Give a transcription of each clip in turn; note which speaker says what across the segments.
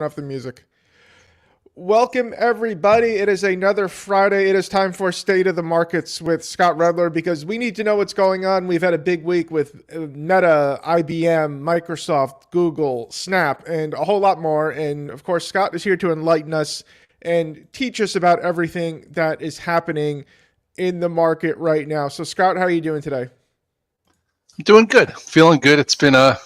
Speaker 1: Off the music. Welcome, everybody. It is another Friday. It is time for State of the Markets with Scott Redler because we need to know what's going on. We've had a big week with Meta, IBM, Microsoft, Google, Snap, and a whole lot more. And of course, Scott is here to enlighten us and teach us about everything that is happening in the market right now. So, Scott, how are you doing today?
Speaker 2: I'm doing good. Feeling good. It's been a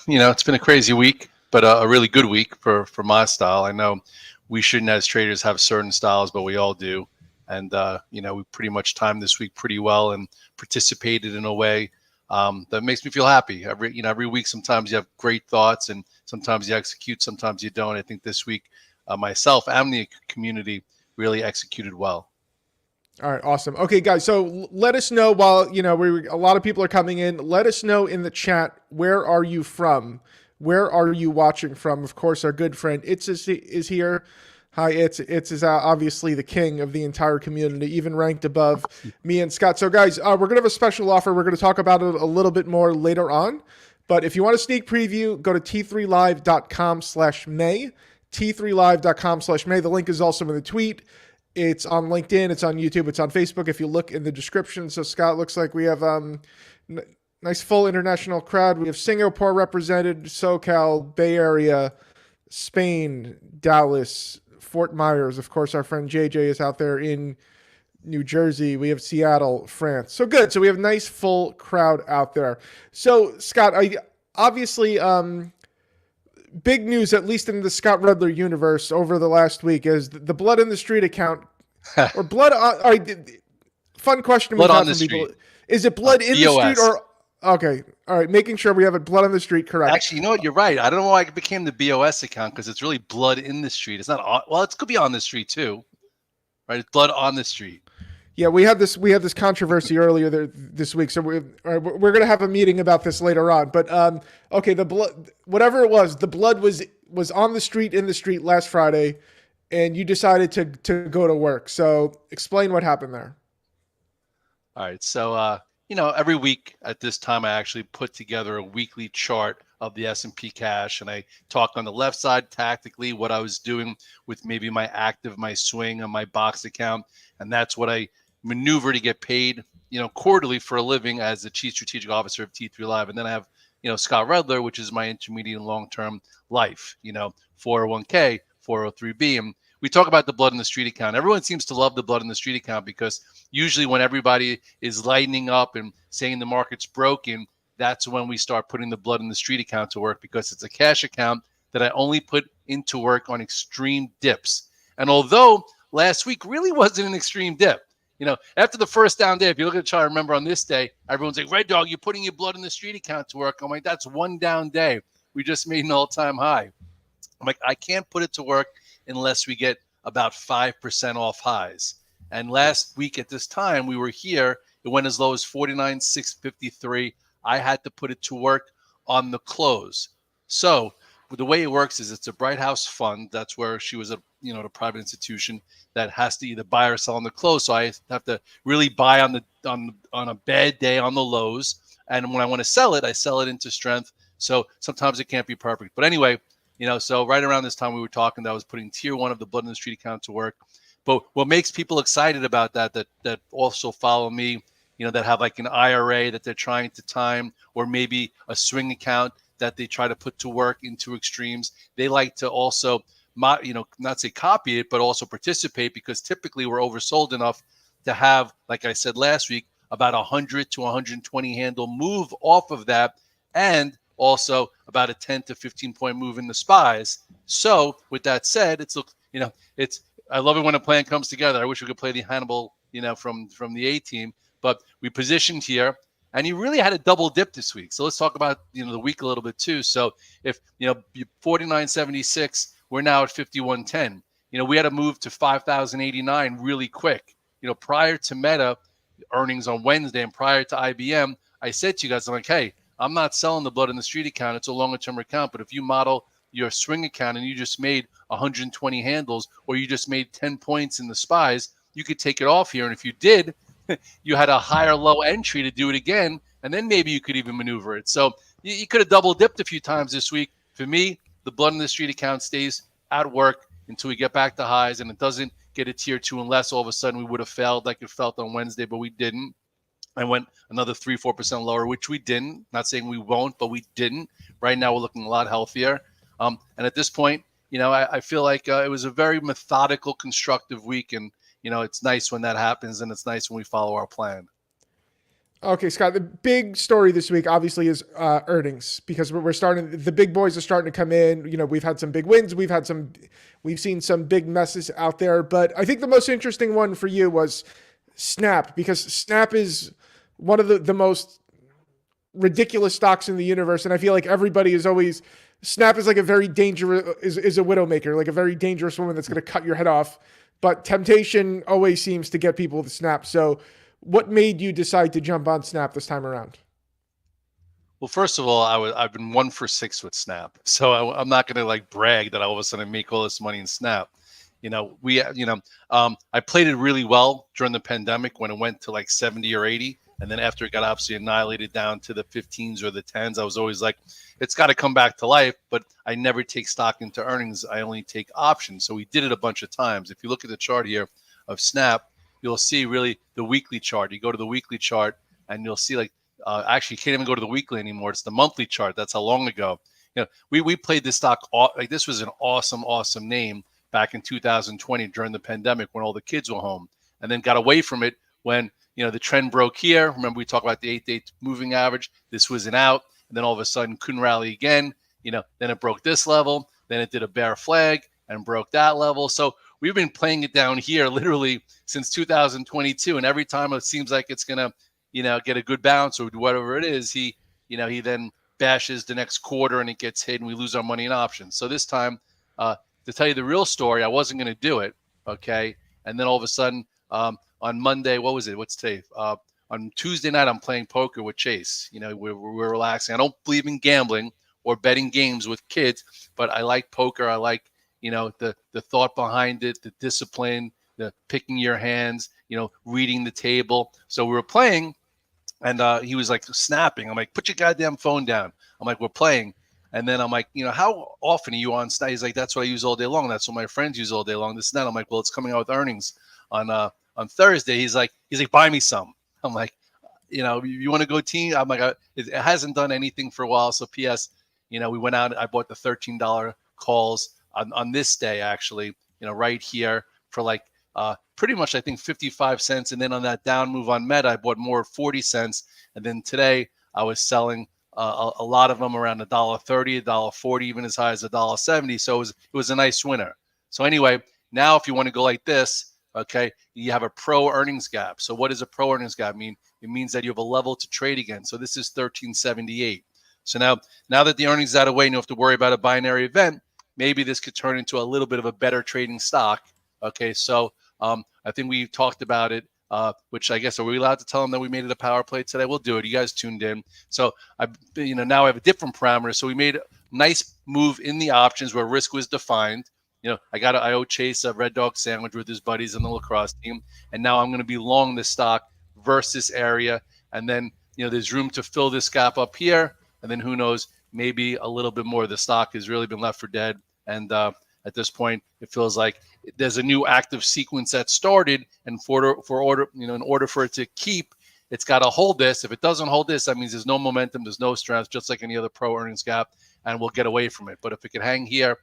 Speaker 2: crazy week, but a really good week for my style. I know we shouldn't as traders have certain styles, but we all do. And we pretty much timed this week pretty well and participated in a way that makes me feel happy. Every week, sometimes you have great thoughts, and sometimes you execute, sometimes you don't. I think this week, myself and the community really executed well.
Speaker 1: All right, awesome. Okay, guys, so let us know while, a lot of people are coming in. Let us know in the chat, where are you from? Where are you watching from? Of course, our good friend Itz is here. Hi, Itz. Itz is obviously the king of the entire community, even ranked above me and Scott. So, guys, we're going to have a special offer. We're going to talk about it a little bit more later on. But if you want a sneak preview, go to t3live.com/May, t3live.com/May. The link is also in the tweet. It's on LinkedIn, it's on YouTube, it's on Facebook if you look in the description. So, Scott, looks like we have nice full international crowd. We have Singapore represented, SoCal, Bay Area, Spain, Dallas, Fort Myers. Of course, our friend JJ is out there in New Jersey. We have Seattle, France. So good. So we have a nice full crowd out there. So, Scott, obviously big news, at least in the Scott Redler universe over the last week, is the Blood in the Street account or blood. All right, fun question
Speaker 2: Blood
Speaker 1: we've
Speaker 2: on
Speaker 1: had
Speaker 2: the
Speaker 1: from people.
Speaker 2: street.
Speaker 1: Is it blood in
Speaker 2: BOS.
Speaker 1: the street or okay? All right, making sure we have it blood on the street correct.
Speaker 2: Actually, you know what? You're right. I don't know why it became the BOS account because it's really blood in the street. It's not on, well, it could be on the street too, right? It's blood on the street.
Speaker 1: Yeah, we had this controversy earlier this week, so we're going to have a meeting about this later on. But okay, the blood, whatever it was, the blood was on the street in the street last Friday, and you decided to go to work. So explain what happened there.
Speaker 2: All right. So every week at this time, I actually put together a weekly chart of the S&P cash, and I talked on the left side tactically what I was doing with maybe my active, my swing, and my box account, and that's what I maneuver to get paid, quarterly for a living as the chief strategic officer of T3 Live. And then I have, Scott Redler, which is my intermediate and long-term life, 401k, 403b. And we talk about the blood in the street account. Everyone seems to love the blood in the street account because usually when everybody is lightening up and saying the market's broken, that's when we start putting the blood in the street account to work because it's a cash account that I only put into work on extreme dips. And although last week really wasn't an extreme dip, after the first down day, if you look at the chart, remember on this day, everyone's like, Red Dog, you're putting your blood in the street account to work. I'm like, that's one down day. We just made an all-time high. I'm like, I can't put it to work unless we get about 5% off highs. And last week at this time, we were here. It went as low as 49,653. I had to put it to work on the close. So the way it works is it's a Bright House fund. That's where she was the private institution that has to either buy or sell on the close. So I have to really buy on a bad day on the lows. And when I want to sell it, I sell it into strength. So sometimes it can't be perfect. But anyway, so right around this time we were talking that I was putting tier 1 of the blood in the street account to work. But what makes people excited about that also follow me, that have like an IRA that they're trying to time, or maybe a swing account that they try to put to work into extremes. They like to also, not say copy it, but also participate because typically we're oversold enough to have, like I said last week, about 100 to 120 handle move off of that, and also about a 10 to 15 point move in the SPYs. So with that said, I love it when a plan comes together. I wish we could play the Hannibal, from the A team, but we positioned here. And you really had a double dip this week. So let's talk about, the week a little bit too. So if, 49.76, we're now at 51.10. We had to move to 5,089 really quick. Prior to Meta earnings on Wednesday and prior to IBM, I said to you guys, I'm like, hey, I'm not selling the blood in the street account. It's a longer term account. But if you model your swing account and you just made 120 handles, or you just made 10 points in the SPYs, you could take it off here. And if you did, you had a higher low entry to do it again, and then maybe you could even maneuver it. So you could have double dipped a few times this week. For me, the blood in the street account stays at work until we get back to highs, and it doesn't get a tier 2 unless all of a sudden we would have failed like it felt on Wednesday, but we didn't. I went another 3-4% lower, which we didn't. Not saying we won't, but we didn't. Right now, we're looking a lot healthier. And at this point, I feel like it was a very methodical, constructive week. And, it's nice when that happens, and it's nice when we follow our plan.
Speaker 1: Okay, Scott, the big story this week obviously is earnings, because the big boys are starting to come in. We've had some big wins. We've seen some big messes out there. But I think the most interesting one for you was Snap, because Snap is one of the most ridiculous stocks in the universe. And I feel like everybody is always, Snap is like a very dangerous, is a widowmaker, like a very dangerous woman that's going to cut your head off. But temptation always seems to get people to Snap. So what made you decide to jump on Snap this time around?
Speaker 2: Well, first of all, I've been 1 for 6 with Snap. So I'm not going to brag that all of a sudden I make all this money in Snap. I played it really well during the pandemic when it went to 70 or 80. And then after it got obviously annihilated down to the 15s or the 10s, I was always like, it's got to come back to life. But I never take stock into earnings. I only take options. So we did it a bunch of times. If you look at the chart here of Snap, you'll see really the weekly chart. You go to the weekly chart and you'll see actually you can't even go to the weekly anymore. It's the monthly chart. That's how long ago. We played this stock. This was an awesome name back in 2020 during the pandemic when all the kids were home, and then got away from it when the trend broke here. Remember, we talked about the 8-day moving average. This was an out, and then all of a sudden couldn't rally again. Then it broke this level. Then it did a bear flag and broke that level. So we've been playing it down here literally since 2022, and every time it seems like it's gonna, get a good bounce or whatever it is, he then bashes the next quarter and it gets hit, and we lose our money in options. So this time, to tell you the real story, I wasn't going to do it, okay? And then all of a sudden, on Monday, what was it? What's today? On Tuesday night, I'm playing poker with Chase. We're relaxing. I don't believe in gambling or betting games with kids, but I like poker. I like, the thought behind it, the discipline, the picking your hands, reading the table. So we were playing, and he was snapping. I'm like, put your goddamn phone down. I'm like, we're playing. And then I'm like, how often are you on Snap? He's like, that's what I use all day long. That's what my friends use all day long. This and that. I'm like, well, it's coming out with earnings on Thursday. He's like, buy me some. I'm like, you want to go team? I'm like, it hasn't done anything for a while. So PS, we went out. I bought the $13 calls on this day, actually, right here for pretty much, I think 55 cents. And then on that down move on Meta, I bought more at 40 cents. And then today I was selling a lot of them around $1.30, $1.40, even as high as $1.70. So it was a nice winner. So anyway, now if you want to go like this, okay, you have a pro earnings gap. So what does a pro earnings gap mean? It means that you have a level to trade against. So this is 1378. So now that the earnings is out of the way, you don't have to worry about a binary event. Maybe this could turn into a little bit of a better trading stock. Okay, so I think we talked about it. Which I guess, are we allowed to tell them that we made it a power play today? We'll do it. You guys tuned in. So now I have a different parameter. So we made a nice move in the options where risk was defined. I owe Chase a red dog sandwich with his buddies on the lacrosse team. And now I'm going to be long this stock versus area. And then, there's room to fill this gap up here. And then who knows, maybe a little bit more of the stock has really been left for dead. And at this point, it feels like there's a new active sequence that started, and in order for it to keep, it's got to hold this. If it doesn't hold this, that means there's no momentum, there's no strength, just like any other pro earnings gap, and we'll get away from it. But if it can hang here,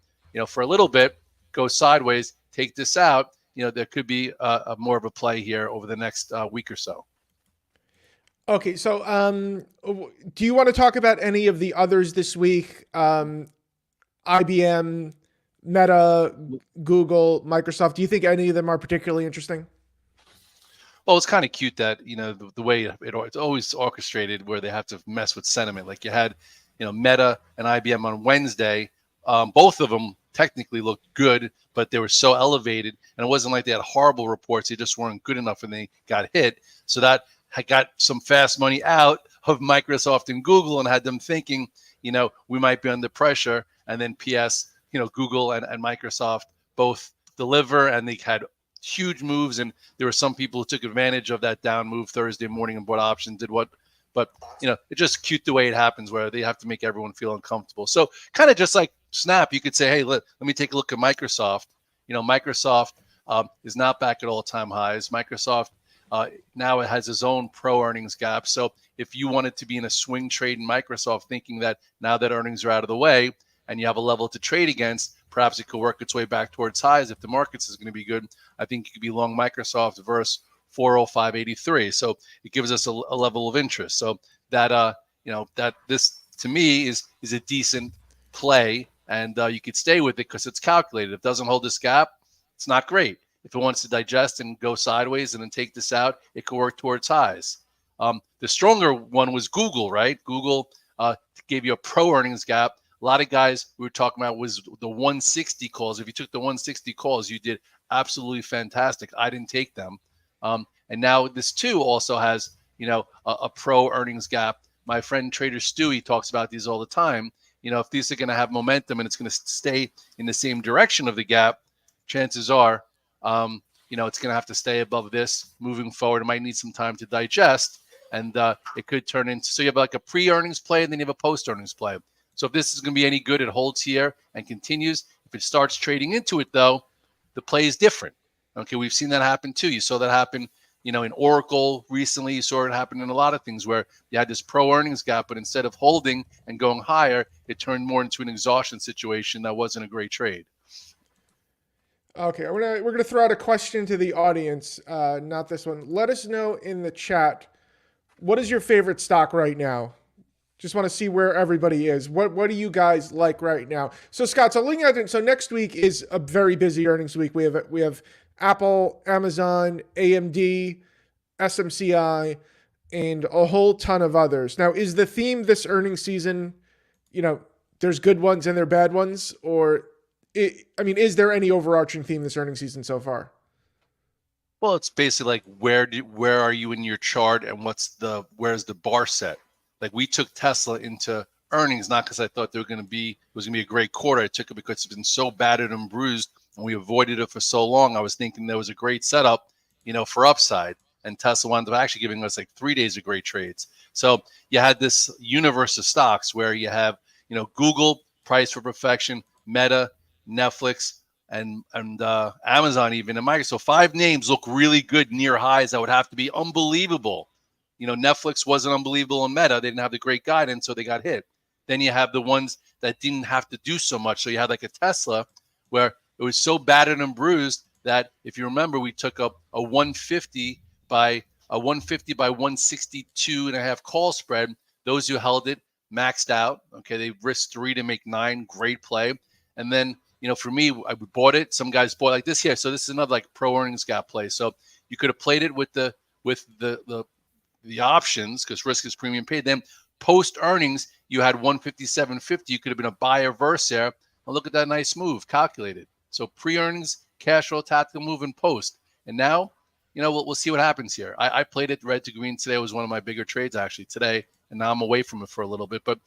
Speaker 2: for a little bit, go sideways, take this out, there could be a more of a play here over the next week or so.
Speaker 1: Okay, so do you want to talk about any of the others this week? IBM, Meta, Google, Microsoft. Do you think any of them are particularly interesting?
Speaker 2: Well, it's kind of cute that, the way it's always orchestrated where they have to mess with sentiment. Like you had, Meta and IBM on Wednesday. Both of them technically looked good, but they were so elevated. And it wasn't like they had horrible reports. They just weren't good enough and they got hit. So that had got some fast money out of Microsoft and Google and had them thinking, we might be under pressure. And then PS, Google and Microsoft both deliver, and they had huge moves. And there were some people who took advantage of that down move Thursday morning and bought options, but it's just cute the way it happens where they have to make everyone feel uncomfortable. So kind of just like snap, you could say, hey, let me take a look at Microsoft. Microsoft is not back at all-time highs. Microsoft now it has its own pro earnings gap. So if you wanted to be in a swing trade in Microsoft, thinking that now that earnings are out of the way and you have a level to trade against, perhaps it could work its way back towards highs. If the markets is going to be good, I think you could be long Microsoft versus 405.83. So it gives us a level of interest. So that that this to me is a decent play, and you could stay with it because it's calculated. If it doesn't hold this gap, it's not great. If it wants to digest and go sideways and then take this out, it could work towards highs. The stronger one was Google, right? Google gave you a pro earnings gap. A lot of guys we were talking about was the 160 calls. If you took the 160 calls, you did absolutely fantastic. I didn't take them. And now this too also has, a pro earnings gap. My friend Trader Stewie talks about these all the time. If these are going to have momentum and it's going to stay in the same direction of the gap, chances are, it's going to have to stay above this moving forward. It might need some time to digest, and it could turn into, so you have like a pre-earnings play and then you have a post-earnings play. So if this is going to be any good, it holds here and continues. If it starts trading into it, though, the play is different. Okay, we've seen that happen too. You saw that happen, in Oracle recently. You saw it happen in a lot of things where you had this pro-earnings gap, but instead of holding and going higher, it turned more into an exhaustion situation that wasn't a great trade.
Speaker 1: Okay, we're gonna throw out a question to the audience. Not this one. Let us know in the chat, what is your favorite stock right now? Just want to see where everybody is. What do you guys like right now? So Scott, so looking at it, so next week is a very busy earnings week. We have Apple, Amazon, AMD, SMCI, and a whole ton of others. Now, is the theme this earnings season, there's good ones and there are bad ones, or is there any overarching theme this earnings season so far?
Speaker 2: Well, it's basically like where are you in your chart and where's the bar set? Like we took Tesla into earnings, not because I thought it was going to be a great quarter. I took it because it's been so battered and bruised and we avoided it for so long. I was thinking there was a great setup, for upside. And Tesla wound up actually giving us like 3 days of great trades. So you had this universe of stocks where you have, Google, price for perfection, Meta, Netflix, and Amazon even, and Microsoft. 5 names look really good near highs that would have to be unbelievable. Netflix wasn't unbelievable in Meta. They didn't have the great guidance, so they got hit. Then you have the ones that didn't have to do so much. So you had like a Tesla where it was so battered and bruised that if you remember, we took up a 150 by 162.5 call spread. Those who held it maxed out. Okay, they risked 3 to make 9. Great play. And then, for me, I bought it. Some guys bought like this here. So this is another like pro earnings gap play. So you could have played it with the options because risk is premium paid. Then post earnings, you had 157.50. You could have been a buyer verse there. And look at that nice move, calculated. So pre-earnings, cash flow, tactical move, and post. And now, we'll see what happens here. I played it red to green today. It was one of my bigger trades actually today. And now I'm away from it for a little bit. But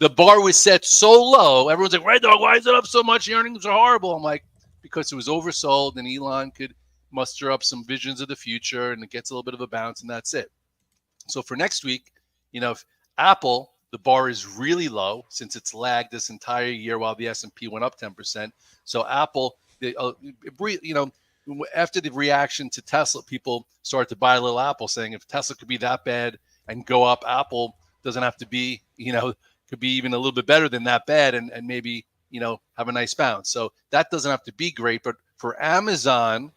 Speaker 2: the bar was set so low. Everyone's like, Red Dog, why is it up so much? The earnings are horrible. I'm like, because it was oversold and Elon could muster up some visions of the future and it gets a little bit of a bounce and that's it. So for next week, if Apple, the bar is really low since it's lagged this entire year while the S&P went up 10%. So Apple, after the reaction to Tesla, people started to buy a little Apple, saying if Tesla could be that bad and go up, Apple doesn't have to be, could be even a little bit better than that bad and maybe, have a nice bounce. So that doesn't have to be great. But for Amazon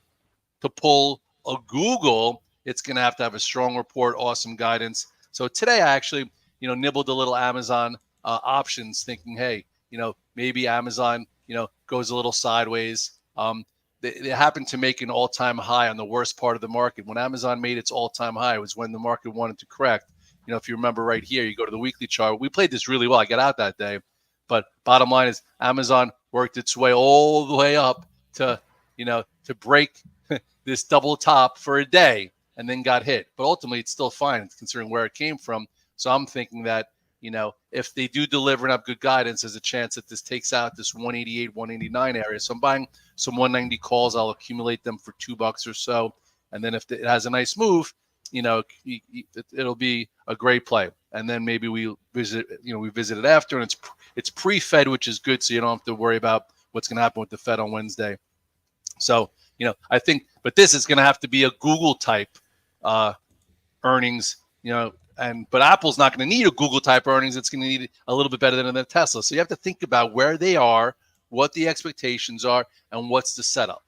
Speaker 2: to pull a Google, it's going to have a strong report, awesome guidance. So today I actually, nibbled a little Amazon options thinking, hey, maybe Amazon, goes a little sideways. They happened to make an all-time high on the worst part of the market. When Amazon made its all-time high, it was when the market wanted to correct. If you remember right here, you go to the weekly chart. We played this really well. I got out that day. But bottom line is Amazon worked its way all the way up to, to break this double top for a day and then got hit. But ultimately, it's still fine considering where it came from. So I'm thinking that, if they do deliver and have good guidance, there's a chance that this takes out this 188, 189 area. So I'm buying some 190 calls. I'll accumulate them for $2 or so. And then if it has a nice move, it'll be a great play. and then maybe we visit, we visit it after, and it's pre-Fed, which is good, so you don't have to worry about what's going to happen with the Fed on Wednesday. So, I think, but this is going to have to be a Google type earnings, but Apple's not going to need a Google type earnings. It's going to need a little bit better than a Tesla. So you have to think about where they are, what the expectations are, and what's the setup.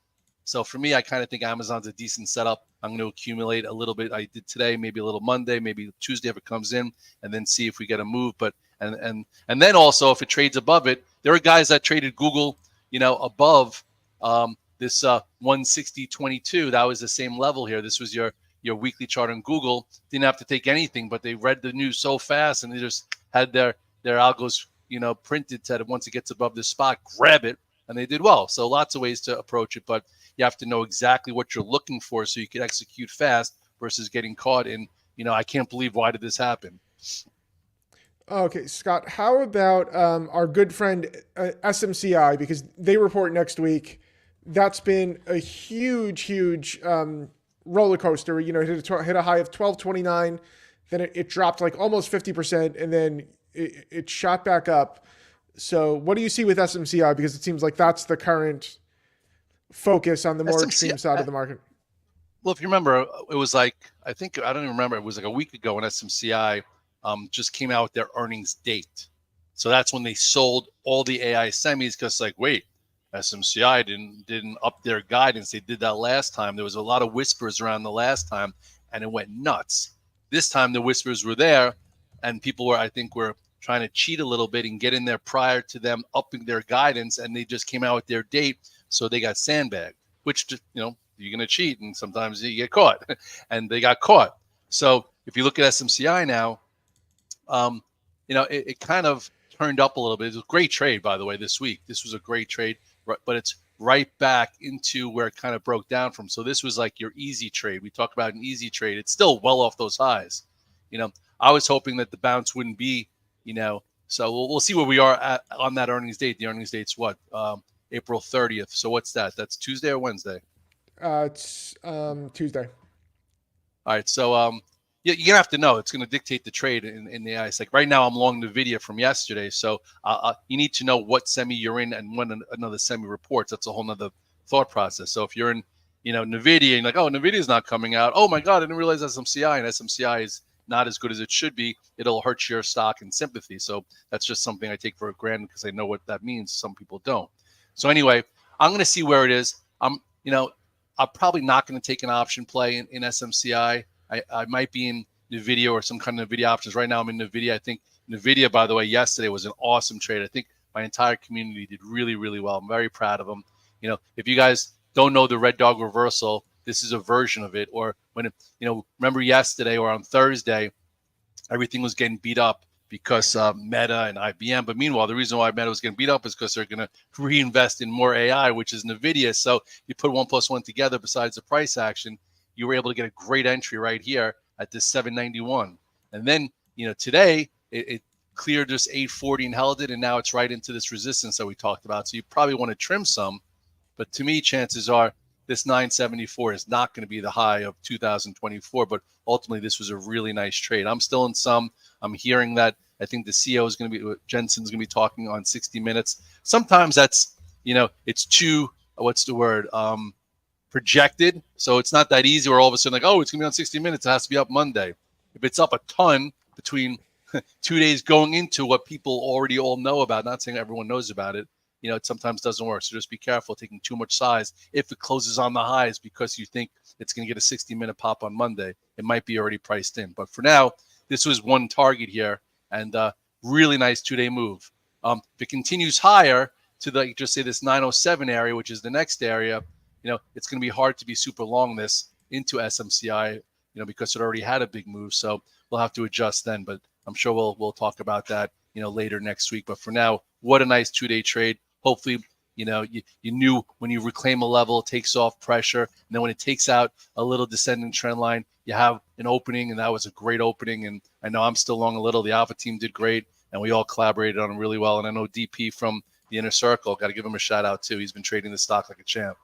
Speaker 2: So for me, I kind of think Amazon's a decent setup. I'm going to accumulate a little bit. I did today, maybe a little Monday, maybe Tuesday if it comes in, and then see if we get a move. But and then also if it trades above it, there are guys that traded Google, above this 160.22. That was the same level here. This was your weekly chart on Google. Didn't have to take anything, but they read the news so fast and they just had their algos, printed, said once it gets above this spot, grab it, and they did well. So lots of ways to approach it, but you have to know exactly what you're looking for so you can execute fast versus getting caught in, I can't believe, why did this happen?
Speaker 1: Okay, Scott, how about our good friend SMCI, because they report next week. That's been a huge roller coaster. It hit a high of 1229, then it dropped like almost 50%, and then it shot back up. So what do you see with SMCI? Because it seems like that's the current focus on the more extreme side of the market.
Speaker 2: Well, if you remember, it was like, I don't even remember, it was like a week ago when SMCI just came out with their earnings date. So that's when they sold all the AI semis, because like, wait, SMCI didn't up their guidance. They did that last time. There was a lot of whispers around the last time, and it went nuts. This time the whispers were there, and people were trying to cheat a little bit and get in there prior to them upping their guidance, and they just came out with their date, so they got sandbagged, which, you're going to cheat, and sometimes you get caught, and they got caught. So if you look at SMCI now, it kind of turned up a little bit. It was a great trade, by the way, this week. This was a great trade, but it's right back into where it kind of broke down from. So this was like your easy trade. We talk about an easy trade. It's still well off those highs. I was hoping that the bounce wouldn't be, so we'll see where we are at on that earnings date. The earnings date's what? April 30th. So what's that? That's Tuesday or Wednesday?
Speaker 1: It's Tuesday.
Speaker 2: All right. So you're going to have to know. It's going to dictate the trade in the ice. Like right now, I'm long NVIDIA from yesterday. So you need to know what semi you're in and when another semi reports. That's a whole nother thought process. So if you're in, NVIDIA, and you're like, oh, NVIDIA's not coming out. Oh, my God, I didn't realize SMCI, and SMCI is not as good as it should be. It'll hurt your stock and sympathy. So that's just something I take for granted because I know what that means. Some people don't. So anyway, I'm going to see where it is. I'm probably not going to take an option play in SMCI. I might be in NVIDIA or some kind of NVIDIA options. Right now I'm in NVIDIA. I think NVIDIA, by the way, yesterday was an awesome trade. I think my entire community did really, really well. I'm very proud of them. If you guys don't know the Red Dog reversal, this is a version of it. Or when remember yesterday or on Thursday, everything was getting beat up because Meta and IBM. But meanwhile, the reason why Meta was getting beat up is because they're going to reinvest in more AI, which is NVIDIA. So you put 1 + 1 together besides the price action, you were able to get a great entry right here at this 791. And then, today it cleared this 840 and held it, and now it's right into this resistance that we talked about. So you probably want to trim some. But to me, chances are this 974 is not going to be the high of 2024. But ultimately, this was a really nice trade. I'm still in some. I'm hearing that I think the CEO is going to be, Jensen's going to be talking on 60 Minutes. Sometimes that's, it's too, what's the word? Projected. So it's not that easy where all of a sudden like, oh, it's going to be on 60 Minutes. It has to be up Monday. If it's up a ton between 2 days going into what people already all know about, not saying everyone knows about it, it sometimes doesn't work. So just be careful taking too much size. If it closes on the highs because you think it's going to get a 60-minute pop on Monday, it might be already priced in. But for now, this was one target here and really nice 2-day move. If it continues higher to just say this 907 area, which is the next area, it's going to be hard to be super long this into SMCI, because it already had a big move. So we'll have to adjust then. But I'm sure we'll talk about that, later next week. But for now, what a nice 2-day trade. Hopefully, you knew when you reclaim a level, it takes off pressure. And then when it takes out a little descending trend line, you have an opening. And that was a great opening. And I know I'm still long a little. The Alpha team did great. And we all collaborated on it really well. And I know DP from the Inner Circle, got to give him a shout out too. He's been trading the stock like a champ.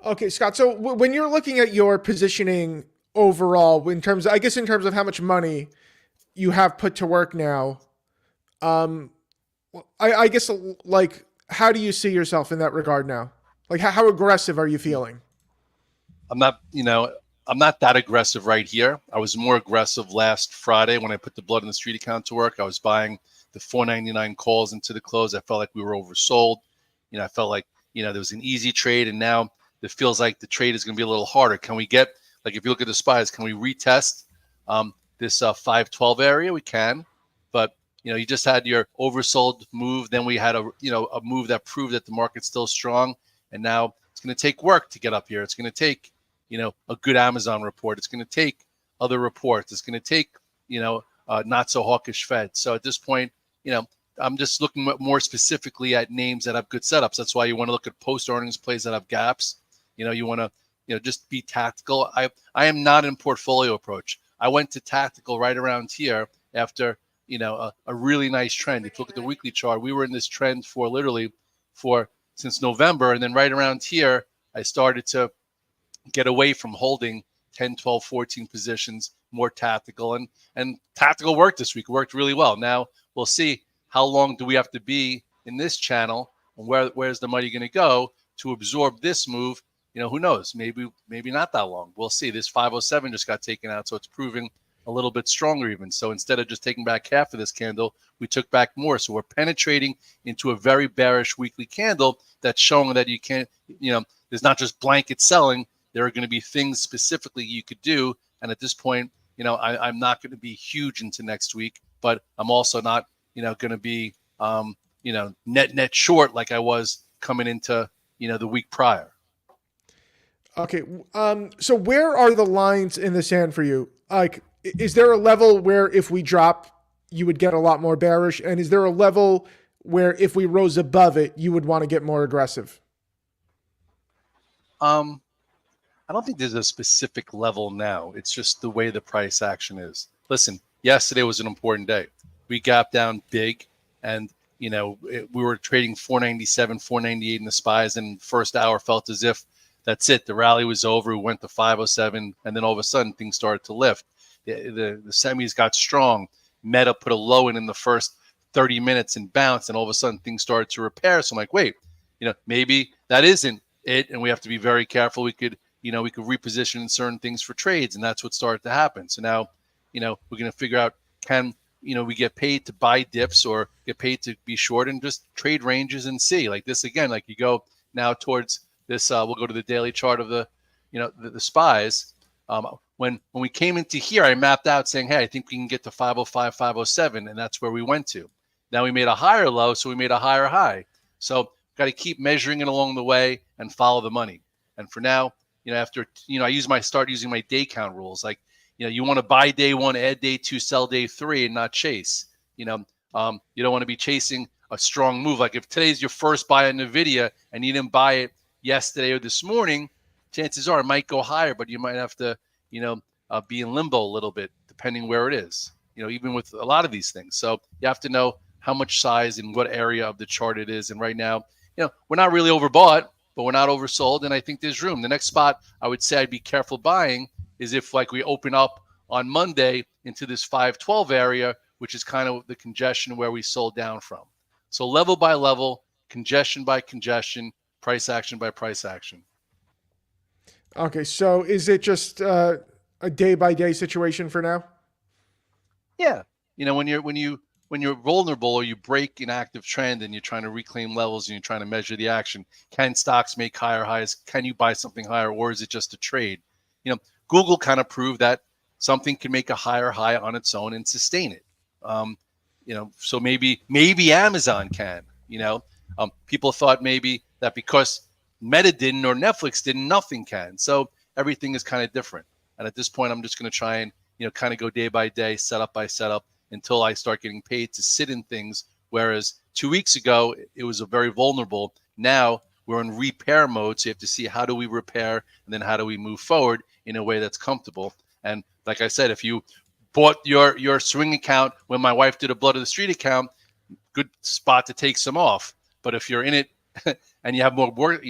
Speaker 1: Okay, Scott. So when you're looking at your positioning overall, in terms of how much money you have put to work now, um, I guess like how do you see yourself in that regard now? Like how aggressive are you feeling?
Speaker 2: I'm not, I'm not that aggressive right here. I was more aggressive last Friday when I put the blood in the street account to work. I was buying the 499 calls into the close. I felt like we were oversold. I felt like, there was an easy trade, and now it feels like the trade is going to be a little harder. Can we get, like, if you look at the spies, can we retest this 512 area? We can, but you just had your oversold move. Then we had a move that proved that the market's still strong, and now it's going to take work to get up here. It's going to take a good Amazon report. It's going to take other reports. It's going to take, not so hawkish Fed. So at this point, I'm just looking more specifically at names that have good setups. That's why you want to look at post earnings plays that have gaps. You want to, just be tactical. I am not in portfolio approach. I went to tactical right around here after, a really nice trend. If you look at the weekly chart, we were in this trend for literally since November. And then right around here, I started to get away from holding 10, 12, 14 positions, more tactical. And tactical worked this week, worked really well. Now we'll see how long do we have to be in this channel, and where's the money going to go to absorb this move? Who knows? Maybe not that long. We'll see. This 507 just got taken out, so it's proving a little bit stronger even. So instead of just taking back half of this candle, we took back more. So we're penetrating into a very bearish weekly candle that's showing that you can't, there's not just blanket selling. There are going to be things specifically you could do. And at this point, I'm not going to be huge into next week, but I'm also not, going to be, net short like I was coming into, the week prior.
Speaker 1: Okay. So where are the lines in the sand for you? Like, is there a level where if we drop, you would get a lot more bearish? And is there a level where if we rose above it, you would want to get more aggressive?
Speaker 2: I don't think there's a specific level now. It's just the way the price action is. Listen, yesterday was an important day. We gapped down big, and we were trading 497, 498 in the spies, and first hour felt as if that's it. The rally was over. We went to 507, and then all of a sudden things started to lift. The semis got strong. Meta put a low in the first 30 minutes and bounced, and all of a sudden things started to repair. So I'm like, wait, maybe that isn't it, and we have to be very careful. We could reposition in certain things for trades, and that's what started to happen. So now, we're going to figure out, can we get paid to buy dips or get paid to be short, and just trade ranges and see. Like this again, like you go now towards this. We'll go to the daily chart of the spies. When we came into here, I mapped out saying, hey, I think we can get to 505, 507, and that's where we went to. Now we made a higher low, so we made a higher high. So got to keep measuring it along the way and follow the money. And for now, after I start using my day count rules. Like, you want to buy day one, add day two, sell day three, and not chase. You don't want to be chasing a strong move. Like if today's your first buy on NVIDIA and you didn't buy it yesterday or this morning, chances are it might go higher, but you might have to, be in limbo a little bit depending where it is. Even with a lot of these things. So you have to know how much size and what area of the chart it is. And right now, we're not really overbought, but we're not oversold, and I think there's room. The next spot I would say I'd be careful buying is if like we open up on Monday into this 512 area, which is kind of the congestion where we sold down from. So level by level, congestion by congestion, price action by price action.
Speaker 1: Okay, so is it just a day by day situation for now?
Speaker 2: Yeah, when you're vulnerable or you break an active trend and you're trying to reclaim levels and you're trying to measure the action, can stocks make higher highs? Can you buy something higher, or is it just a trade? Google kind of proved that something can make a higher high on its own and sustain it. So maybe Amazon can. People thought maybe that because Meta didn't or Netflix didn't, nothing can. So everything is kind of different. And at this point, I'm just going to try and kind of go day by day, setup by setup, until I start getting paid to sit in things. Whereas 2 weeks ago, it was a very vulnerable. Now we're in repair mode. So you have to see, how do we repair, and then how do we move forward in a way that's comfortable. And like I said, if you bought your swing account when my wife did a blood of the street account, good spot to take some off. But if you're in it and you have more work,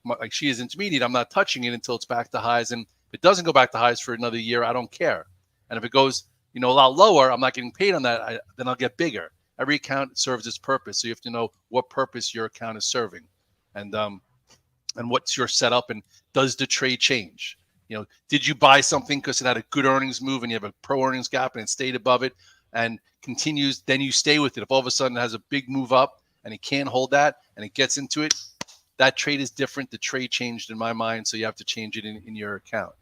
Speaker 2: like she is intermediate, I'm not touching it until it's back to highs. And if it doesn't go back to highs for another year, I don't care. And if it goes a lot lower, I'm not getting paid on that, then I'll get bigger. Every account serves its purpose. So you have to know what purpose your account is serving, and what's your setup, and does the trade change? Did you buy something because it had a good earnings move and you have a pro earnings gap and it stayed above it and continues, then you stay with it. If all of a sudden it has a big move up and it can't hold that and it gets into it, that trade is different. The trade changed in my mind, so you have to change it in your account.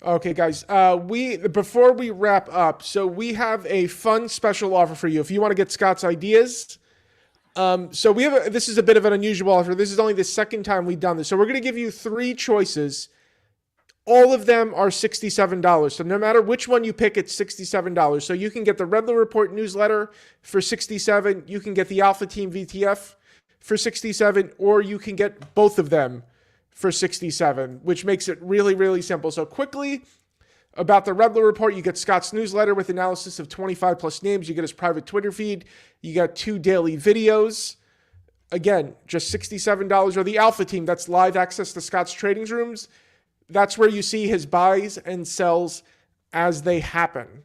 Speaker 1: Okay, guys. Before we wrap up, so we have a fun special offer for you. If you want to get Scott's ideas, so this is a bit of an unusual offer. This is only the second time we've done this. So we're going to give you 3 choices. All of them are $67. So no matter which one you pick, it's $67. So you can get the Redler Report newsletter for $67. You can get the Alpha Team VTF for $67, or you can get both of them for $67, which makes it really, really simple. So quickly about the Redler Report, you get Scott's newsletter with analysis of 25 plus names. You get his private Twitter feed. You got 2 daily videos. Again, just $67. Or the Alpha Team, that's live access to Scott's trading rooms. That's where you see his buys and sells as they happen.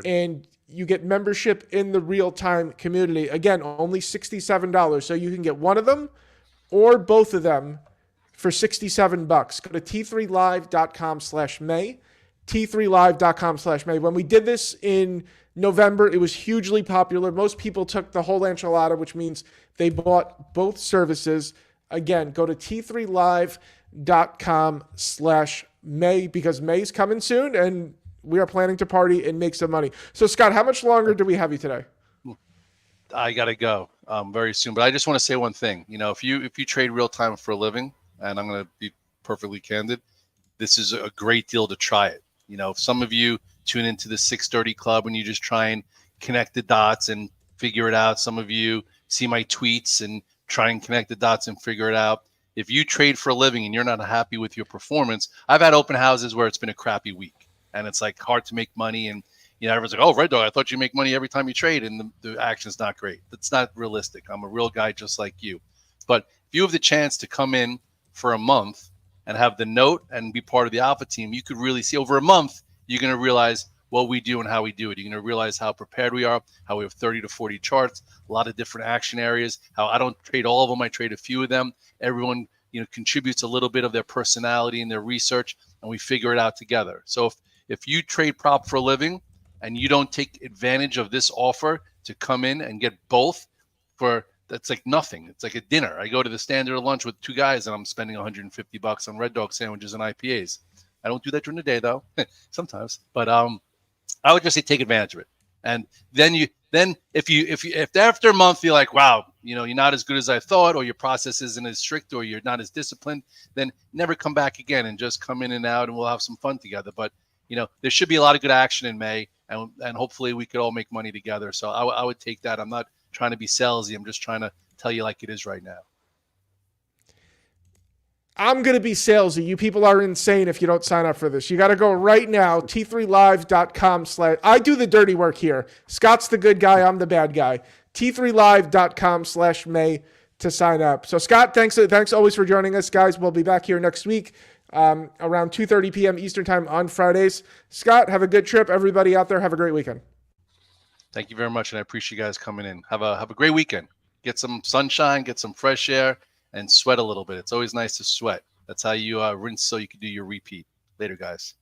Speaker 1: And you get membership in the real-time community. Again, only $67. So you can get one of them or both of them for $67. Go to t3live.com/May. t3live.com/May. When we did this in November, it was hugely popular. Most people took the whole enchilada, which means they bought both services. Again, go to t3live.com/May because May's coming soon and we are planning to party and make some money. So Scott, how much longer do we have you today?
Speaker 2: I got to go very soon, but I just want to say one thing. If you trade real time for a living, and I'm going to be perfectly candid, this is a great deal to try it. If some of you tune into the 630 Club and you just try and connect the dots and figure it out. Some of you see my tweets and try and connect the dots and figure it out. If you trade for a living and you're not happy with your performance, I've had open houses where it's been a crappy week and it's like hard to make money. And, everyone's like, oh, Red Dog, I thought you make money every time you trade. And the action's not great. That's not realistic. I'm a real guy just like you. But if you have the chance to come in for a month and have the note and be part of the Alpha Team, you could really see over a month, you're going to realize what we do and how we do it. You're going to realize how prepared we are, how we have 30 to 40 charts, a lot of different action areas, how I don't trade all of them. I trade a few of them. Everyone, contributes a little bit of their personality and their research, and we figure it out together. So if you trade prop for a living and you don't take advantage of this offer to come in and get both that's like nothing. It's like a dinner. I go to the standard lunch with 2 guys and I'm spending $150 on Red Dog sandwiches and IPAs. I don't do that during the day though, sometimes. But I would just say take advantage of it. And then if after a month you're like, wow, you're not as good as I thought, or your process isn't as strict, or you're not as disciplined, then never come back again and just come in and out and we'll have some fun together. But there should be a lot of good action in May, and hopefully we could all make money together. So I would take that. I'm not trying to be salesy. I'm just trying to tell you like it is right now.
Speaker 1: I'm going to be salesy. You people are insane if you don't sign up for this. You got to go right now, t3live.com/. I do the dirty work here. Scott's the good guy. I'm the bad guy. t3live.com/May to sign up. So Scott, thanks always for joining us, guys. We'll be back here next week around 2:30 p.m. Eastern time on Fridays. Scott, have a good trip. Everybody out there, have a great weekend.
Speaker 2: Thank you very much, and I appreciate you guys coming in. Have a great weekend. Get some sunshine, get some fresh air, and sweat a little bit. It's always nice to sweat. That's how you rinse so you can do your repeat. Later, guys.